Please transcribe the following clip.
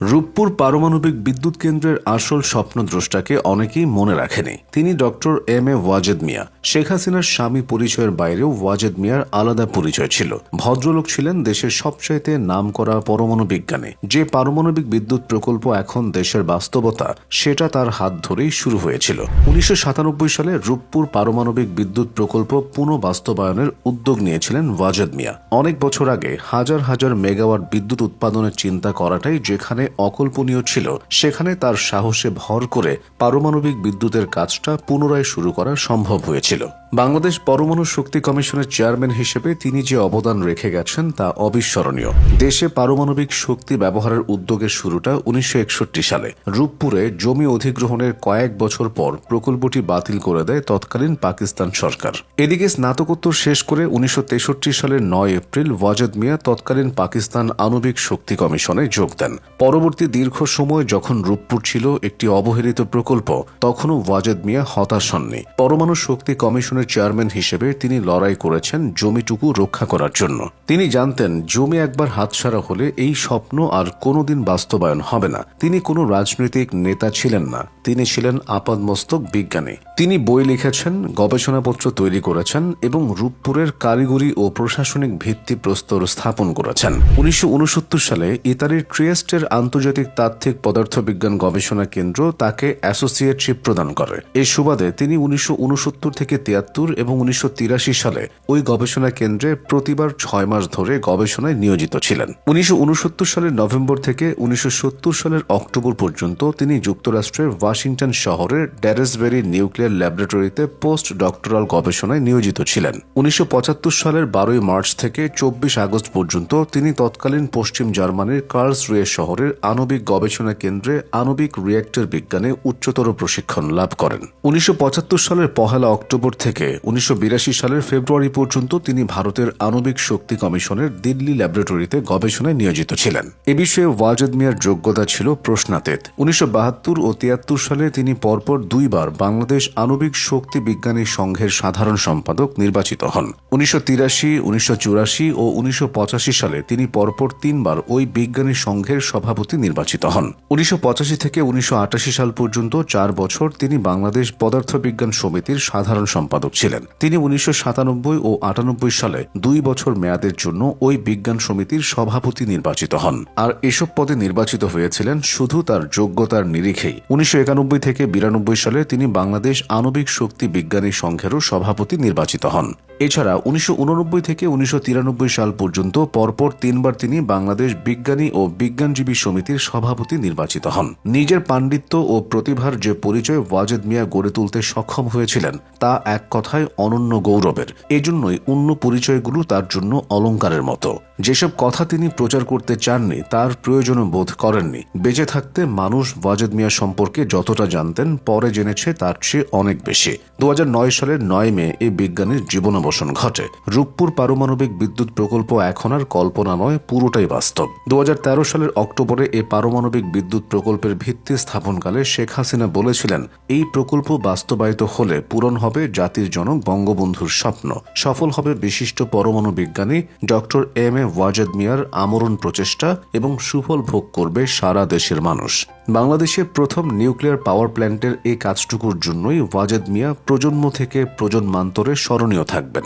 রূপপুর পারমাণবিক বিদ্যুৎ কেন্দ্রের আসল স্বপ্নদ্রষ্টাকে অনেকেই মনে রাখেনি। তিনি doctor M A Wazed Miah. Sheikh হাসিনার স্বামী পরিচয়ের বাইরেও ওয়াজেদ মিয়ার আলাদা পরিচয় ছিল। ভদ্রলোক ছিলেন দেশের সবচাইতে নামকরা পরমাণু বিজ্ঞানী। যে পারমাণবিক বিদ্যুৎ প্রকল্প এখন দেশের বাস্তবতা, সেটা তার হাত ধরেই শুরু হয়েছিল। 1997 সালে রূপপুর পারমাণবিক বিদ্যুৎ প্রকল্প পুনঃবাস্তবায়নের উদ্যোগ নিয়েছিলেন ওয়াজেদ মিয়া। অনেক বছর আগে হাজার হাজার মেগাওয়াট বিদ্যুৎ উৎপাদনের চিন্তা করাটাই যেখানে অকল্পনীয় ছিল, সেখানে তার সাহসে ভর করে পারমাণবিক বিদ্যুতের কাজটা পুনরায় শুরু করা সম্ভব হয়েছিল। বাংলাদেশ পরমাণু শক্তি কমিশনের চেয়ারম্যান হিসেবে তিনি যে অবদান রেখে গেছেন তা অবিস্মরণীয়। দেশে পারমাণবিক শক্তি ব্যবহারের উদ্যোগের শুরুটা 1961 সালে। রূপপুরে জমি অধিগ্রহণের কয়েক বছর পর প্রকল্পটি বাতিল করে দেয় তৎকালীন পাকিস্তান সরকার। এদিকে স্নাতকোত্তর শেষ করে 1963 সালের 9 এপ্রিল ওয়াজেদ মিয়া তৎকালীন পাকিস্তান আণবিক শক্তি কমিশনে যোগ দেন। পরবর্তী দীর্ঘ সময় যখন রূপপুর ছিল একটি অবহেলিত প্রকল্প, তখনও ওয়াজেদ মিয়া হতাশ হননি। পরমাণু শক্তি কমিশনের চেয়ারম্যান হিসেবে তিনি লড়াই করেছেন জমিটুকু রক্ষা করার জন্য। তিনি জানতেন জমি একবার হাতছাড়া হলে এই স্বপ্ন আর কোনোদিন বাস্তবায়ন হবে না। তিনি কোনো রাজনৈতিক নেতা ছিলেন না, তিনি ছিলেন আপাদমস্তক বিজ্ঞানী। তিনি বই লিখেছেন, গবেষণাপত্র তৈরি করেছেন এবং রূপপুরের কারিগরি ও প্রশাসনিক ভিত্তিপ্রস্তর স্থাপন করেছেন। 1969 সালে ইতালির ট্রিয়েস্টের আন্তর্জাতিক তাত্ত্বিক পদার্থবিজ্ঞান গবেষণা কেন্দ্র তাকে অ্যাসোসিয়েটশিপ প্রদান করে। এই সুবাদে তিনি 1969 থেকে 73 এবং 1983 সালে ওই গবেষণা কেন্দ্রে প্রতিবার 6 মাস ধরে গবেষণায় নিয়োজিত ছিলেন। 1969 সালের নভেম্বর থেকে 1970 সালের অক্টোবর পর্যন্ত তিনি যুক্তরাষ্ট্রের ওয়াশিংটন শহরের ড্যারেসবেরি নিউক্লিয়ার ল্যাবরেটরিতে পোস্ট ডক্টরাল গবেষণায় নিয়োজিত ছিলেন। 1975 সালের 12 মার্চ থেকে 24 আগস্ট পর্যন্ত তিনি তৎকালীন পশ্চিম জার্মানির কার্লসরুহে শহরের আণবিক গবেষণা কেন্দ্রে আণবিক রিয়্যাক্টর বিজ্ঞানে উচ্চতর প্রশিক্ষণ লাভ করেন। 1975 সালের 1 অক্টোবর থেকে 1982 সালের ফেব্রুয়ারি পর্যন্ত তিনি ভারতের আণবিক শক্তি কমিশনের দিল্লি ল্যাবরেটরিতে গবেষণায় নিয়োজিত ছিলেন। এ বিষয়ে ওয়াজেদ মিয়ার যোগ্যতা ছিল প্রশ্নাতীত। 1972 ও 73 সালে তিনি পরপর 2 বার বাংলাদেশ আণবিক শক্তি বিজ্ঞানী সংঘের সাধারণ সম্পাদক নির্বাচিত হন। 1983, 1984 ও 1985 সালে তিনি পরপর 3 বার ওই বিজ্ঞানী সংঘের সভাপতি নির্বাচিত হন। 1985 থেকে 1988 সাল পর্যন্ত 4 বছর তিনি বাংলাদেশ পদার্থবিজ্ঞান সমিতির সাধারণ সম্পাদক ছিলেন। তিনি 1997 ও 98 সালে 2 বছর মেয়াদের জন্য ওই বিজ্ঞান সমিতির সভাপতি নির্বাচিত হন। আর এসব পদে নির্বাচিত হয়েছিলেন শুধু তার যোগ্যতার নিরিখেই। 1991 থেকে 92 সালে তিনি বাংলাদেশ আণবিক শক্তি বিজ্ঞানী সংঘেরও সভাপতি নির্বাচিত হন। এছাড়া 1989 থেকে 1993 সাল পর্যন্ত পরপর 3 বার তিনি বাংলাদেশ বিজ্ঞানী ও বিজ্ঞানজীবী সমিতির সভাপতি নির্বাচিত হন। নিজের পাণ্ডিত্য ও প্রতিভার যে পরিচয় ওয়াজেদ মিয়া গড়ে তুলতে সক্ষম হয়েছিলেন, তা এক কথায় অনন্য গৌরবের। এজন্যই অন্য পরিচয়গুলো তার জন্য অলংকারের মতো। যেসব কথা তিনি প্রচার করতে চাননি, তার প্রয়োজনও বোধ করেননি। বেঁচে থাকতে মানুষ ওয়াজেদ মিয়া সম্পর্কে যতটা জানতেন, পরে জেনেছে তার চেয়ে অনেক বেশি। 2009 সালের 9 মে এই বিজ্ঞানীর জীবনাবসান ঘটে। রূপপুর পারমাণবিক বিদ্যুৎ প্রকল্প এখন আর কল্পনা নয়, পুরোটাই বাস্তব। 2013 সালের অক্টোবরে এই পারমাণবিক বিদ্যুৎ প্রকল্পের ভিত্তি স্থাপনকালে শেখ হাসিনা বলেছিলেন, এই প্রকল্প বাস্তবায়িত হলে পূরণ হবে জাতির জনক বঙ্গবন্ধুর স্বপ্ন, সফল হবে বিশিষ্ট পরমাণু বিজ্ঞানী ডক্টর এম এ ওয়াজেদ মিয়ার আমরণ প্রচেষ্টা এবং সুফল ভোগ করবে সারা দেশের মানুষ। বাংলাদেশের প্রথম নিউক্লিয়ার পাওয়ার প্ল্যান্টের এই কাজটুকুর জন্যই ওয়াজেদ মিয়া প্রজন্ম থেকে প্রজন্মান্তরে স্মরণীয় থাকবেন।